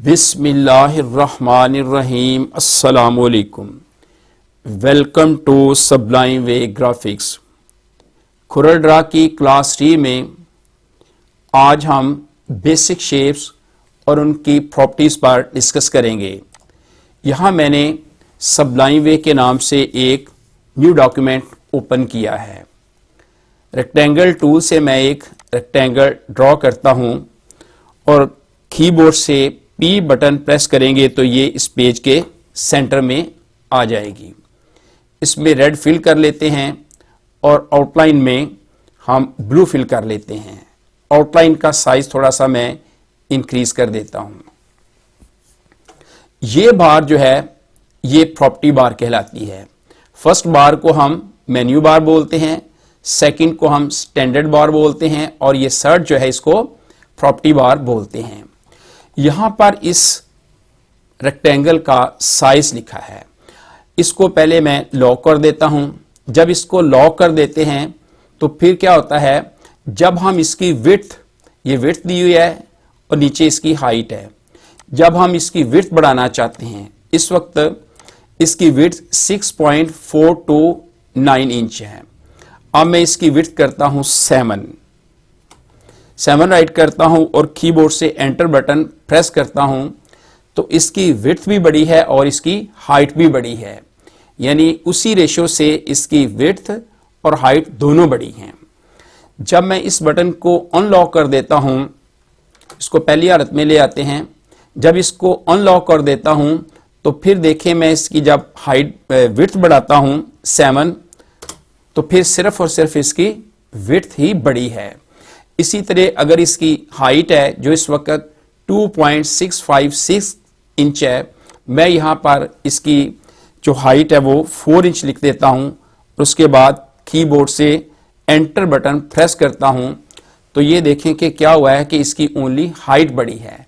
बिस्मिल्लाहिर्रहमानिर्रहीम। अस्सलामुअलैकुम। Welcome to sublime way graphics. CorelDRAW की क्लास 3 में आज हम बेसिक शेप्स और उनकी प्रॉपर्टीज़ पर डिस्कस करेंगे। यहाँ मैंने सबलाइम वे के नाम से एक न्यू डॉक्यूमेंट ओपन किया है। रेक्टेंगल टूल से मैं एक रेक्टेंगल ड्रॉ करता हूँ और कीबोर्ड से P बटन प्रेस करेंगे तो ये इस पेज के सेंटर में आ जाएगी। इसमें रेड फिल कर लेते हैं और आउटलाइन में हम ब्लू फिल कर लेते हैं। आउटलाइन का साइज थोड़ा सा मैं इंक्रीज कर देता हूं। ये बार जो है ये प्रॉपर्टी बार कहलाती है। फर्स्ट बार को हम मेन्यू बार बोलते हैं, सेकंड को हम स्टैंडर्ड बार बोलते हैं और ये थर्ड जो है इसको प्रॉपर्टी बार बोलते हैं। यहां पर इस रेक्टेंगल का साइज लिखा है। इसको पहले मैं लॉक कर देता हूं। जब इसको लॉक कर देते हैं तो फिर क्या होता है, जब हम इसकी विड्थ, ये विड्थ दी हुई है और नीचे इसकी हाइट है, जब हम इसकी विड्थ बढ़ाना चाहते हैं, इस वक्त इसकी विड्थ 6.429 इंच है। अब मैं इसकी विड्थ करता हूं 7 राइट करता हूं और कीबोर्ड से एंटर बटन प्रेस करता हूं तो इसकी विड्थ भी बड़ी है और इसकी हाइट भी बड़ी है, यानी उसी रेशो से इसकी विड्थ और हाइट दोनों बड़ी हैं। जब मैं इस बटन को अनलॉक कर देता हूं, इसको पहली हालत में ले आते हैं। जब इसको अनलॉक कर देता हूं तो फिर देखें, मैं इसकी जब हाइट विड्थ बढ़ाता हूं 7 तो फिर सिर्फ और सिर्फ इसकी विड्थ ही बड़ी है। इसी तरह अगर इसकी हाइट है जो इस वक्त 2.656 इंच है, मैं यहां पर इसकी जो हाइट है वो 4 इंच लिख देता हूं और उसके बाद कीबोर्ड से एंटर बटन प्रेस करता हूं तो ये देखें कि क्या हुआ है कि इसकी ओनली हाइट बड़ी है।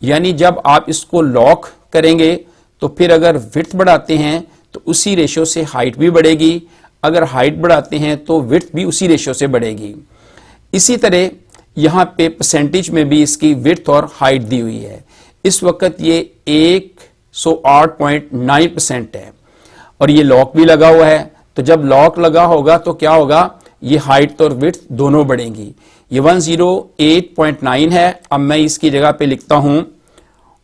यानी जब आप इसको लॉक करेंगे तो फिर अगर विड्थ बढ़ाते हैं तो उसी रेशो से हाइट भी बढ़ेगी, अगर हाइट बढ़ाते हैं तो विड्थ भी उसी रेशो से बढ़ेगी। इसी तरह यहां पे परसेंटेज में भी इसकी विड्थ और हाइट दी हुई है। इस वक्त ये 108.9% है और ये लॉक भी लगा हुआ है। तो जब लॉक लगा होगा तो क्या होगा, ये हाइट और विड्थ दोनों बढ़ेंगी। ये 108.9 है। अब मैं इसकी जगह पे लिखता हूं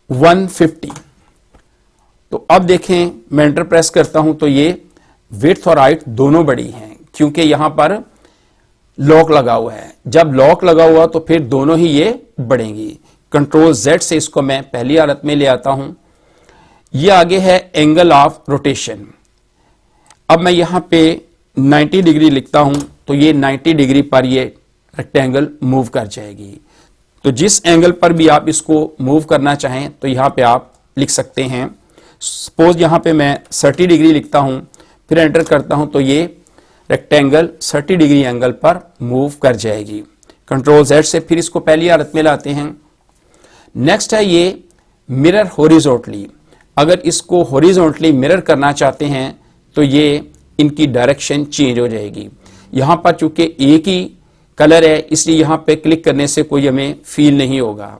150। तो अब देखें, मैं एंटर प्रेस करता हूं तो ये विड्थ और हाइट दोनों बड़ी हैं क्योंकि यहां पर लॉक लगा हुआ है। जब लॉक लगा हुआ तो फिर दोनों ही ये बढ़ेंगी। कंट्रोल Z से इसको मैं पहली हालत में ले आता हूं। ये आगे है एंगल ऑफ रोटेशन। अब मैं यहां पे 90 डिग्री लिखता हूं तो ये 90 डिग्री पर ये रेक्टेंगल मूव कर जाएगी। तो जिस एंगल पर भी आप इसको मूव करना चाहें तो यहां पे आप लिख सकते हैं। सपोज यहां पे मैं 30 डिग्री लिखता हूं, फिर एंटर करता हूं तो ये रेक्टेंगल 30 डिग्री एंगल पर मूव कर जाएगी। कंट्रोल Z से फिर इसको पहली हालत में लाते हैं। नेक्स्ट है ये मिरर हॉरिजॉन्टली। अगर इसको हॉरिजॉन्टली मिरर करना चाहते हैं तो ये इनकी डायरेक्शन चेंज हो जाएगी। यहां पर चूंकि एक ही कलर है इसलिए यहां पे क्लिक करने से कोई हमें फील नहीं होगा।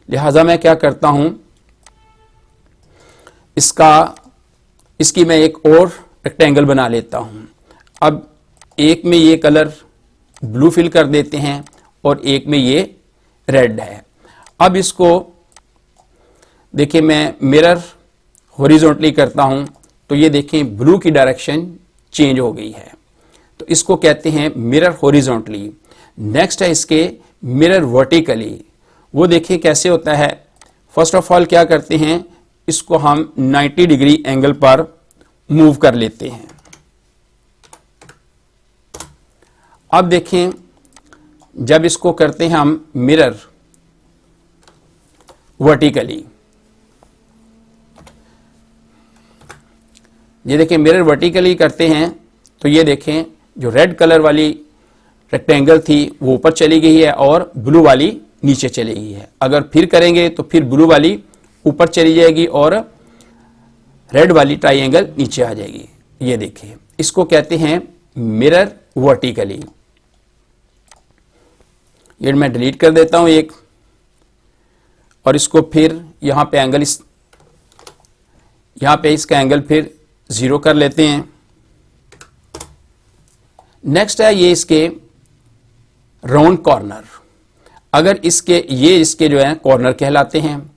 लिहाजा मैं क्या करता हूं, इसकी मैं एक और रेक्टेंगल बना लेता हूं। अब एक में ये कलर ब्लू फिल कर देते हैं और एक में ये रेड है। अब इसको देखिए, मैं मिरर हॉरिजॉन्टली करता हूं तो ये देखें ब्लू की डायरेक्शन चेंज हो गई है। तो इसको कहते हैं मिरर हॉरिजॉन्टली। नेक्स्ट है इसके मिरर वर्टिकली। वो देखिए कैसे होता है। फर्स्ट ऑफ ऑल क्या करते हैं, इसको हम 90 डिग्री एंगल पर मूव कर लेते हैं। अब देखें, जब इसको करते हैं हम मिरर वर्टिकली, ये देखें मिरर वर्टिकली करते हैं तो ये देखें जो रेड कलर वाली रेक्टेंगल थी वो ऊपर चली गई है और ब्लू वाली नीचे चली गई है। अगर फिर करेंगे तो फिर ब्लू वाली ऊपर चली जाएगी और रेड वाली ट्राइंगल नीचे आ जाएगी। ये देखिए, इसको कहते हैं मिरर वर्टिकली। ये मैं डिलीट कर देता हूं एक। और इसको फिर यहाँ पे एंगल यहाँ पे इसका एंगल फिर 0 कर लेते हैं। नेक्स्ट है ये इसके राउंड कॉर्नर। अगर इसके जो है कॉर्नर कहलाते हैं,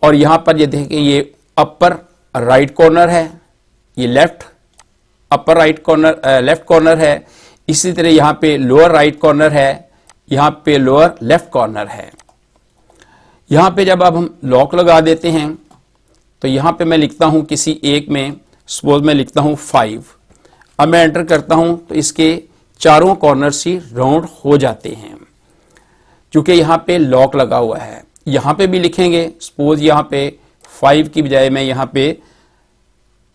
और यहां पर ये देखें ये अपर राइट कॉर्नर है, ये left upper right corner left corner है। इसी तरह यहां पे लोअर राइट कॉर्नर है, यहां पे लोअर लेफ्ट कॉर्नर है। यहां पे जब अब हम लॉक लगा देते हैं तो यहां पे मैं लिखता हूं किसी एक में, सपोज मैं लिखता हूं 5। अब मैं एंटर करता हूं तो इसके चारों कॉर्नर्स ही राउंड हो जाते हैं क्योंकि यहां पे लॉक लगा हुआ है। यहां पे भी लिखेंगे, सपोज यहां पे 5 की बजाय मैं यहां पे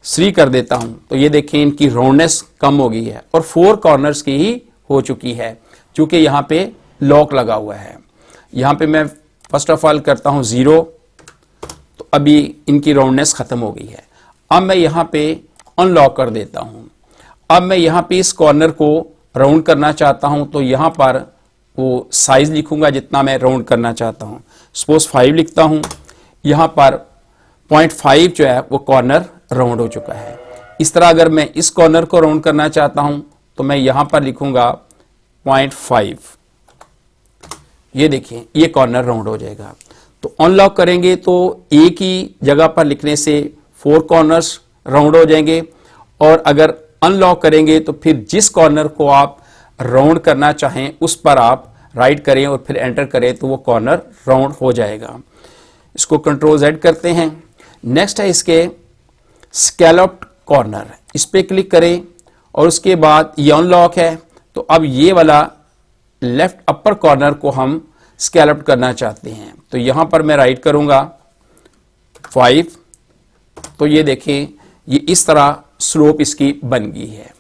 3 कर देता हूं तो ये देखें इनकी राउंडनेस कम हो गई है और 4 कॉर्नर्स की ही हो चुकी है क्योंकि यहां पे लॉक लगा हुआ है। यहां पे मैं फर्स्ट ऑफ ऑल करता हूं 0, तो अभी इनकी राउंडनेस खत्म हो गई है। अब मैं यहां पे अनलॉक कर देता हूं। अब मैं यहां पे इस कॉर्नर को राउंड करना चाहता हूं तो यहां पर वो साइज लिखूंगा जितना मैं राउंड करना चाहता हूं। सपोज 5 लिखता हूं, यहां पर 0.5 जो है वो कॉर्नर राउंड हो चुका है। इस तरह अगर मैं इस कॉर्नर को राउंड करना चाहता हूं तो मैं यहां पर लिखूंगा 0.5। ये देखिए ये कॉर्नर राउंड हो जाएगा। तो अनलॉक करेंगे तो एक ही जगह पर लिखने से 4 कॉर्नर्स राउंड हो जाएंगे, और अगर अनलॉक करेंगे तो फिर जिस कॉर्नर को आप राउंड करना चाहें उस पर आप राइट करें और फिर एंटर करें तो वो कॉर्नर राउंड हो जाएगा। इसको कंट्रोल Z करते हैं। नेक्स्ट है इसके स्कैलप्ड कॉर्नर, इस पे क्लिक करें और उसके बाद ये अनलॉक है। तो अब ये वाला लेफ्ट अपर कॉर्नर को हम स्कैलप्ड करना चाहते हैं तो यहां पर मैं राइट करूंगा 5। तो ये देखें ये इस तरह स्लोप इसकी बन गई है।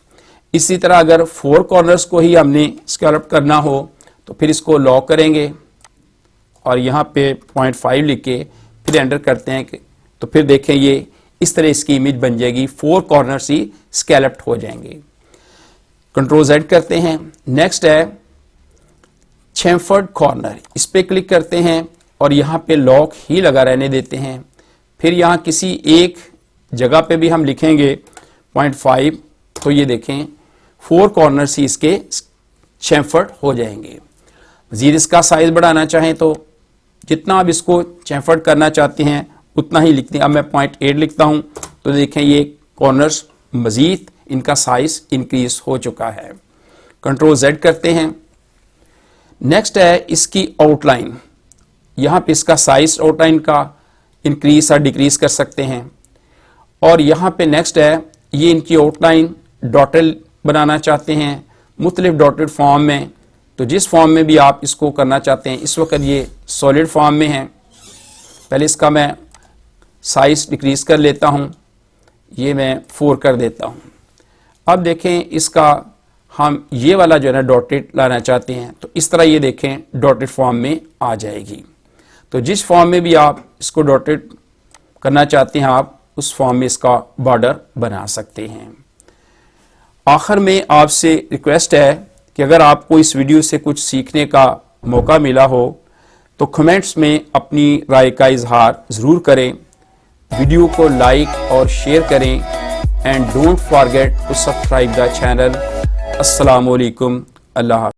इसी तरह अगर 4 कॉर्नर्स को ही हमने स्कैलप करना हो तो फिर इसको लॉक करेंगे और यहाँ पे 0.5 लिख के फिर एंटर करते हैं तो फिर देखें ये इस तरह इसकी इमेज बन जाएगी। 4 कॉर्नर्स ही स्कैलप्ड हो जाएंगे। कंट्रोल Z करते हैं। नेक्स्ट है चैम्फर्ड कॉर्नर, इस पे क्लिक करते हैं और यहाँ पे लॉक ही लगा रहने देते हैं। फिर यहाँ किसी एक जगह पे भी हम लिखेंगे 0.5 तो ये देखें 4 कॉर्नर्स ही इसके चैम्फर्ड हो जाएंगे। मजीद इसका साइज बढ़ाना चाहें तो जितना आप इसको चैम्फर्ड करना चाहते हैं उतना ही लिखते हैं। अब मैं 0.8 लिखता हूं तो देखें ये कॉर्नर्स मजीद इनका साइज इंक्रीज हो चुका है। कंट्रोल Z करते हैं। नेक्स्ट है इसकी आउटलाइन, यहाँ पे इसका साइज आउटलाइन का इंक्रीज और डिक्रीज कर सकते हैं। और यहाँ पे नेक्स्ट है ये इनकी आउटलाइन डॉटेड बनाना चाहते हैं मुख्तलिफ डॉटेड फॉर्म में, तो जिस फॉर्म में भी आप इसको करना चाहते हैं। इस वक्त ये सॉलिड फॉर्म में है। पहले इसका मैं साइज डिक्रीज कर लेता हूँ, ये मैं 4 कर देता हूँ। अब देखें इसका हम ये वाला जो है ना डॉटेड लाना चाहते हैं तो इस तरह ये देखें डॉटेड फॉर्म में आ जाएगी। तो जिस फॉर्म में भी आप इसको डॉटेड करना चाहते हैं आप उस फॉर्म में इसका बॉर्डर बना सकते हैं। आखिर में आपसे रिक्वेस्ट है कि अगर आपको इस वीडियो से कुछ सीखने का मौका मिला हो तो कमेंट्स में अपनी राय का इजहार ज़रूर करें। वीडियो को लाइक और शेयर करें and don't forget to subscribe the channel. अस्सलाम वालेकुम। अल्लाह।